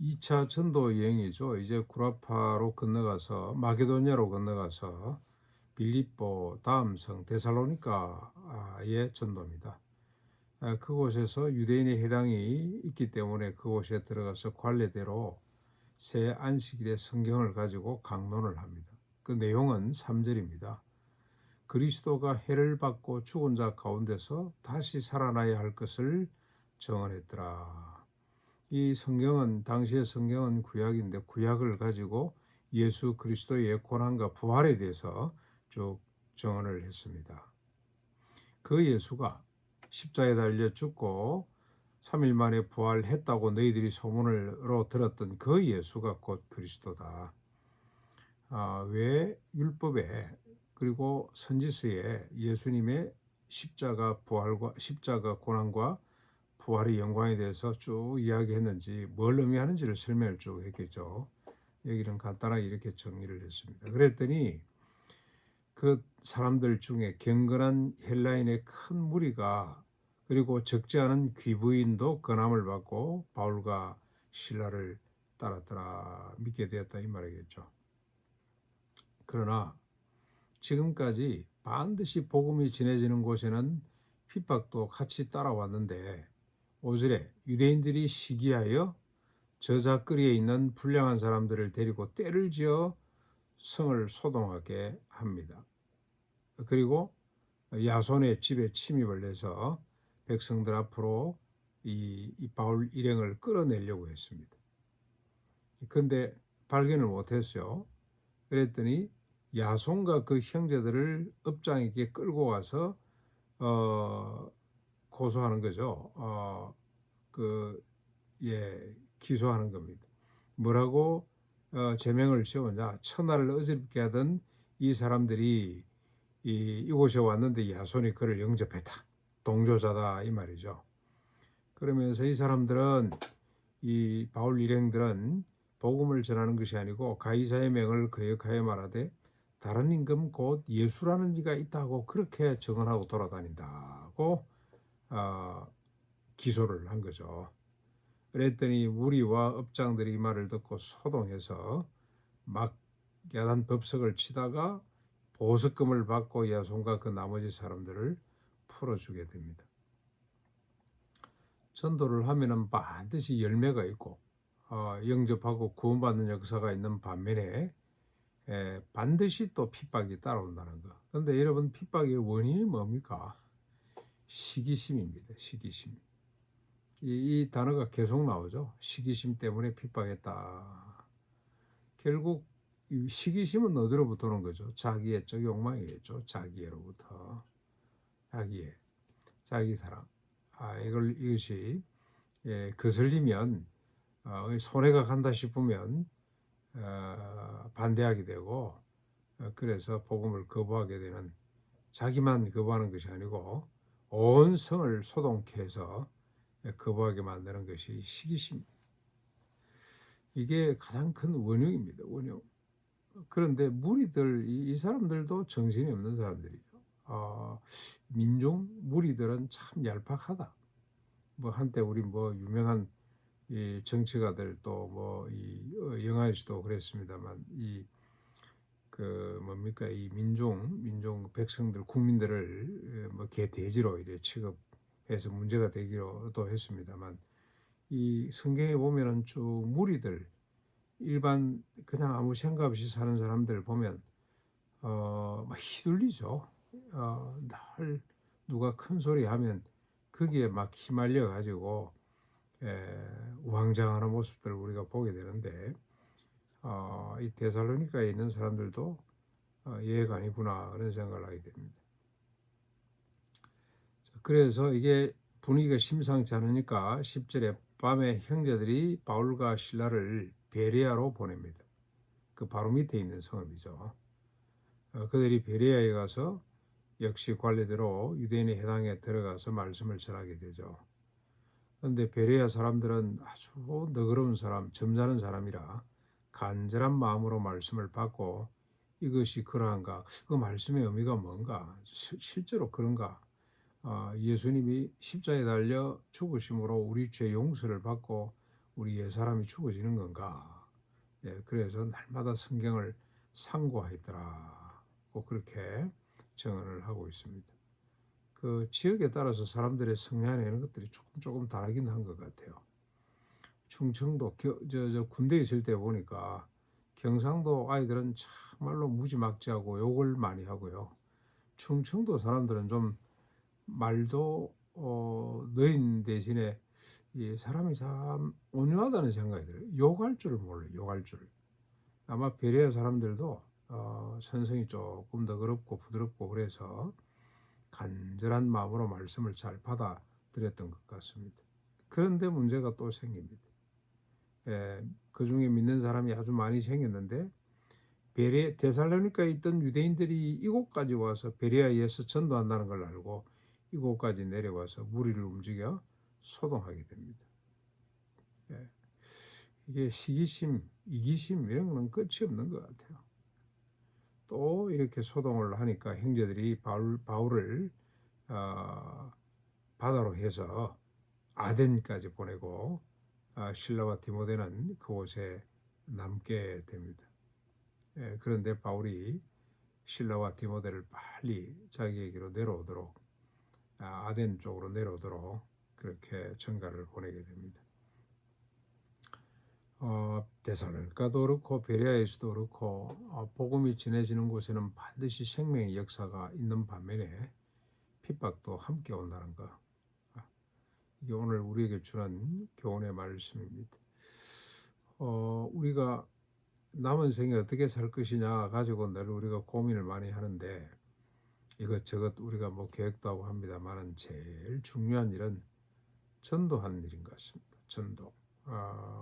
2차 전도 여행이죠. 이제 구라파로 건너가서 마게도냐로 건너가서 빌립보 다음 성 데살로니가의 전도입니다. 그곳에서 유대인의 회당이 있기 때문에 그곳에 들어가서 관례대로 새 안식일에 성경을 가지고 강론을 합니다. 그 내용은 3절입니다. 그리스도가 해를 받고 죽은 자 가운데서 다시 살아나야 할 것을 정언했더라. 이 성경은 당시의 성경은 구약인데 구약을 가지고 예수 그리스도의 고난과 부활에 대해서 쭉 정언을 했습니다. 그 예수가 십자가에 달려 죽고 3일 만에 부활했다고 너희들이 소문으로 들었던 그 예수가 곧 그리스도다. 왜 율법에 그리고 선지서에 예수님의 십자가 고난과 부활의 영광에 대해서 쭉 이야기했는지 뭘 의미하는지를 설명을 쭉 했겠죠. 여기는 간단하게 이렇게 정리를 했습니다. 그랬더니 그 사람들 중에 경건한 헬라인의 큰 무리가 그리고 적지 않은 귀부인도 권함을 받고 바울과 신라를 따랐더라 믿게 되었다 이 말이겠죠. 그러나 지금까지 반드시 복음이 전해지는 곳에는 핍박도 같이 따라왔는데 5절에 유대인들이 시기하여 저작거리에 있는 불량한 사람들을 데리고 떼를 지어 성을 소동하게 합니다. 그리고 야손의 집에 침입을 해서 백성들 앞으로 이 바울 일행을 끌어내려고 했습니다. 그런데 발견을 못했어요. 그랬더니 야손과 그 형제들을 업장에게 끌고 와서 고소하는 거죠. 기소하는 겁니다. 뭐라고 제명을 세우냐? 천하를 어지럽게 하던 이 사람들이 이곳에 왔는데 야손이 그를 영접했다. 동조자다 이 말이죠. 그러면서 이 사람들은 이 바울 일행들은 복음을 전하는 것이 아니고 가이사의 명을 거역하여 말하되 다른 임금 곧 예수라는 이가 있다고 그렇게 증언하고 돌아다닌다고 기소를 한 거죠. 그랬더니 무리와 업장들이 이 말을 듣고 소동해서 막 야단 법석을 치다가 보석금을 받고 야손과 그 나머지 사람들을 풀어주게 됩니다. 전도를 하면은 반드시 열매가 있고 영접하고 구원받는 역사가 있는 반면에 반드시 또 핍박이 따라온다는 거. 그런데 여러분 핍박의 원인이 뭡니까? 시기심입니다. 시기심. 이 단어가 계속 나오죠. 시기심 때문에 핍박했다. 결국 이 시기심은 어디로부터 오는 거죠? 자기애적 욕망이겠죠. 자기애로부터. 자기애, 자기 사랑. 이것이 거슬리면 손해가 간다 싶으면 반대하게 되고 그래서 복음을 거부하게 되는 자기만 거부하는 것이 아니고 온 성을 소동케 해서 거부하게 만드는 것이 시기심. 이게 가장 큰 원흉입니다. 원흉. 그런데 무리들 이 사람들도 정신이 없는 사람들이죠. 민중 무리들은 참 얄팍하다. 뭐 한때 우리 뭐 유명한 이 정치가들 또 뭐 이 영화에서도 그랬습니다만 이 그 뭡니까 이 민중 백성들 국민들을 뭐 개돼지로 이래 취급해서 문제가 되기로도 했습니다만 이 성경에 보면은 쭉 무리들 일반 그냥 아무 생각 없이 사는 사람들 보면 막 휘둘리죠. 날 누가 큰 소리 하면 거기에 막 휘말려 가지고 우왕좌왕하는 모습들을 우리가 보게 되는데 이 데살로니가에 있는 사람들도 얘가 아니구나 그런 생각을 하게 됩니다. 그래서 이게 분위기가 심상치 않으니까 10절에 밤에 형제들이 바울과 신라를 베레아로 보냅니다. 그 바로 밑에 있는 성읍이죠. 그들이 베레아에 가서 역시 관례대로 유대인의 회당에 들어가서 말씀을 전하게 되죠. 그런데 베레아 사람들은 아주 너그러운 사람, 점잖은 사람이라 간절한 마음으로 말씀을 받고 이것이 그러한가? 그 말씀의 의미가 뭔가? 실제로 그런가? 예수님이 십자가에 달려 죽으심으로 우리 죄 용서를 받고 우리 옛사람이 죽어지는 건가? 예, 그래서 날마다 성경을 상고하였더라. 꼭 그렇게 정언을 하고 있습니다. 그 지역에 따라서 사람들의 성향이나 이런 것들이 조금 다르긴 한 것 같아요. 충청도 군대에 있을 때 보니까 경상도 아이들은 정말로 무지막지하고 욕을 많이 하고요. 충청도 사람들은 좀 말도 느린 대신에 이 사람이 참 온유하다는 생각이 들어요. 욕할 줄을 몰라요. 욕할 줄. 아마 베레아 사람들도 선성이 조금 더 어렵고 부드럽고 그래서 간절한 마음으로 말씀을 잘 받아들였던 것 같습니다. 그런데 문제가 또 생깁니다. 예, 그 중에 믿는 사람이 아주 많이 생겼는데 데살로니카에 있던 유대인들이 이곳까지 와서 베레아에서 전도한다는 걸 알고 이곳까지 내려와서 무리를 움직여 소동하게 됩니다. 예, 이게 시기심, 이기심 이런 거는 끝이 없는 것 같아요. 또 이렇게 소동을 하니까 형제들이 바울을 바다로 해서 아덴까지 보내고 실라와 디모데는 그곳에 남게 됩니다. 예, 그런데 바울이 실라와 디모데를 빨리 자기에게로 내려오도록 아덴 쪽으로 내려오도록 그렇게 전가를 보내게 됩니다. 데살로니가도 그렇고 베레아에서도 그렇고 복음이 전해지는 곳에는 반드시 생명의 역사가 있는 반면에 핍박도 함께 온다는 것. 이게 오늘 우리에게 주는 교훈의 말씀입니다. 우리가 남은 생에 어떻게 살 것이냐 가지고 늘 우리가 고민을 많이 하는데 이것저것 우리가 뭐 계획도 하고 합니다만은 제일 중요한 일은 전도하는 일인 것 같습니다. 전도.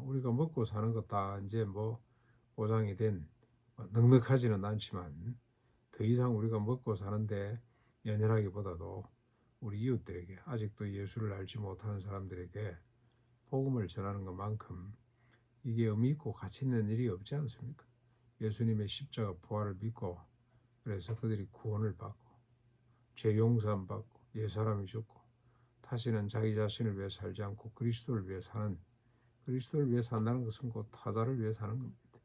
우리가 먹고 사는 것 다 이제 뭐 보장이 된 넉넉하지는 않지만 더 이상 우리가 먹고 사는데 연연하기보다도 우리 이웃들에게 아직도 예수를 알지 못하는 사람들에게 복음을 전하는 것만큼 이게 의미 있고 가치 있는 일이 없지 않습니까? 예수님의 십자가 부활을 믿고 그래서 그들이 구원을 받고 죄 용서함 받고 옛사람이 죽고 다시는 자기 자신을 위해 살지 않고 그리스도를 위해 사는 그리스도를 위해 산다는 것은 곧 타자를 위해 사는 겁니다.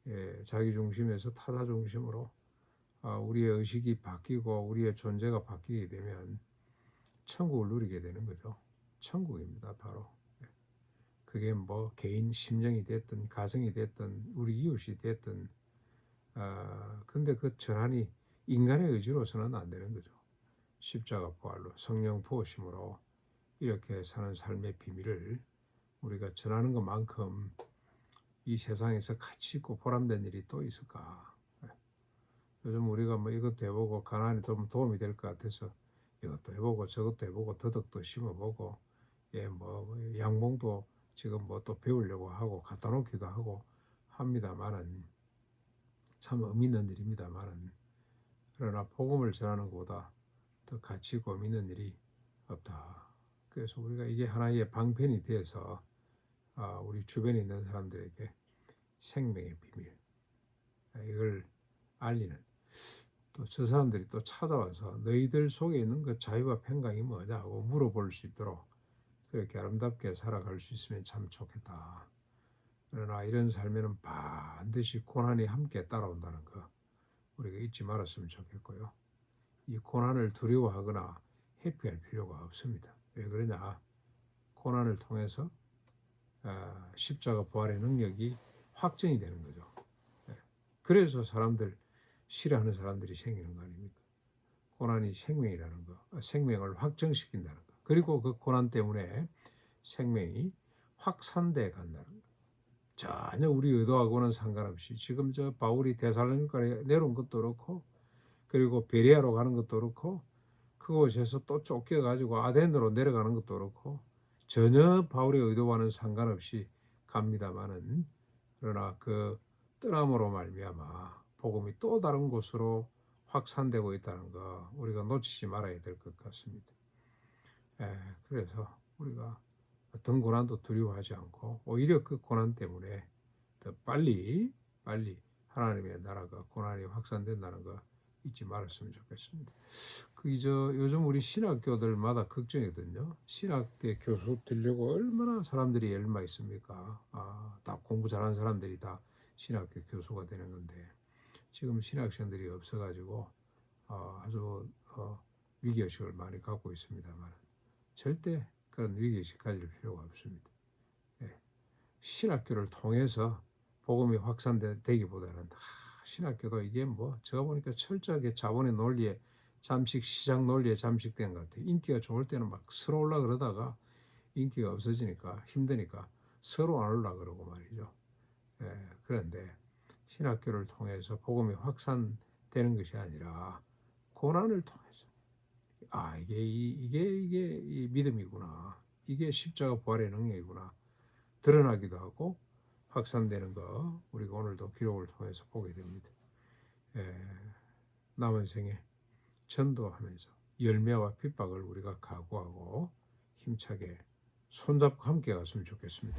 예, 자기 중심에서 타자 중심으로 우리의 의식이 바뀌고 우리의 존재가 바뀌게 되면 천국을 누리게 되는 거죠. 천국입니다, 바로. 예. 그게 뭐 개인 심정이 됐든 가정이 됐든 우리 이웃이 됐든 근데 그 전환이 인간의 의지로서는 안 되는 거죠. 십자가 부활로 성령 부으심으로 이렇게 사는 삶의 비밀을 우리가 전하는 것만큼 이 세상에서 가치 있고 보람된 일이 또 있을까? 예. 요즘 우리가 뭐 이것도 해보고 가난에 좀 도움이 될 것 같아서 이것도 해보고 저것도 해보고 더덕도 심어보고 예, 뭐 양봉도 지금 뭐 또 배우려고 하고 갖다 놓기도 하고 합니다만은 참 의미 있는 일입니다만은 그러나 복음을 전하는 것보다 더 가치 있고 의미 있는 일이 없다. 그래서 우리가 이게 하나의 방편이 돼서 우리 주변에 있는 사람들에게 생명의 비밀 이걸 알리는 또 저 사람들이 또 찾아와서 너희들 속에 있는 그 자유와 평강이 뭐냐고 물어볼 수 있도록 그렇게 아름답게 살아갈 수 있으면 참 좋겠다. 그러나 이런 삶에는 반드시 고난이 함께 따라온다는 거 우리가 잊지 말았으면 좋겠고요. 이 고난을 두려워하거나 회피할 필요가 없습니다. 왜 그러냐? 고난을 통해서 십자가 부활의 능력이 확정이 되는 거죠. 그래서 싫어하는 사람들이 생기는 거 아닙니까? 고난이 생명이라는 거, 생명을 확정시킨다는 거. 그리고 그 고난 때문에 생명이 확산돼 간다는 거. 전혀 우리 의도하고는 상관없이 지금 저 바울이 데살로니가에 내려온 것도 그렇고 그리고 베레아로 가는 것도 그렇고 그곳에서 또 쫓겨가지고 아덴으로 내려가는 것도 그렇고 전혀 바울의 의도와는 상관없이 갑니다마는 그러나 그 떠남으로 말미암아 복음이 또 다른 곳으로 확산되고 있다는 거 우리가 놓치지 말아야 될 것 같습니다. 그래서 우리가 어떤 고난도 두려워하지 않고 오히려 그 고난 때문에 더 빨리 하나님의 나라가 고난이 확산된다는 거 잊지 말았으면 좋겠습니다. 요즘 우리 신학교들마다 걱정이거든요. 신학대 교수 되려고 얼마나 사람들이 얼마 있습니까? 다 공부 잘하는 사람들이 다 신학교 교수가 되는 건데 지금 신학생들이 없어가지고 아주 위기의식을 많이 갖고 있습니다만 절대 그런 위기의식 가질 필요가 없습니다. 예. 신학교를 통해서 복음이 확산되기보다는 신학교도 이게 뭐 제가 보니까 철저하게 자본의 논리에 시장 논리에 잠식된 것 같아요. 인기가 좋을 때는 막 서로 올라 그러다가 인기가 없어지니까 힘드니까 서로 안 올라 그러고 말이죠. 예, 그런데 신학교를 통해서 복음이 확산되는 것이 아니라 고난을 통해서 이게 이 믿음이구나. 이게 십자가 부활의 능력이구나. 드러나기도 하고 확산되는 거 우리가 오늘도 기록을 통해서 보게 됩니다. 예, 남은 생에 전도하면서 열매와 핍박을 우리가 각오하고 힘차게 손잡고 함께 갔으면 좋겠습니다.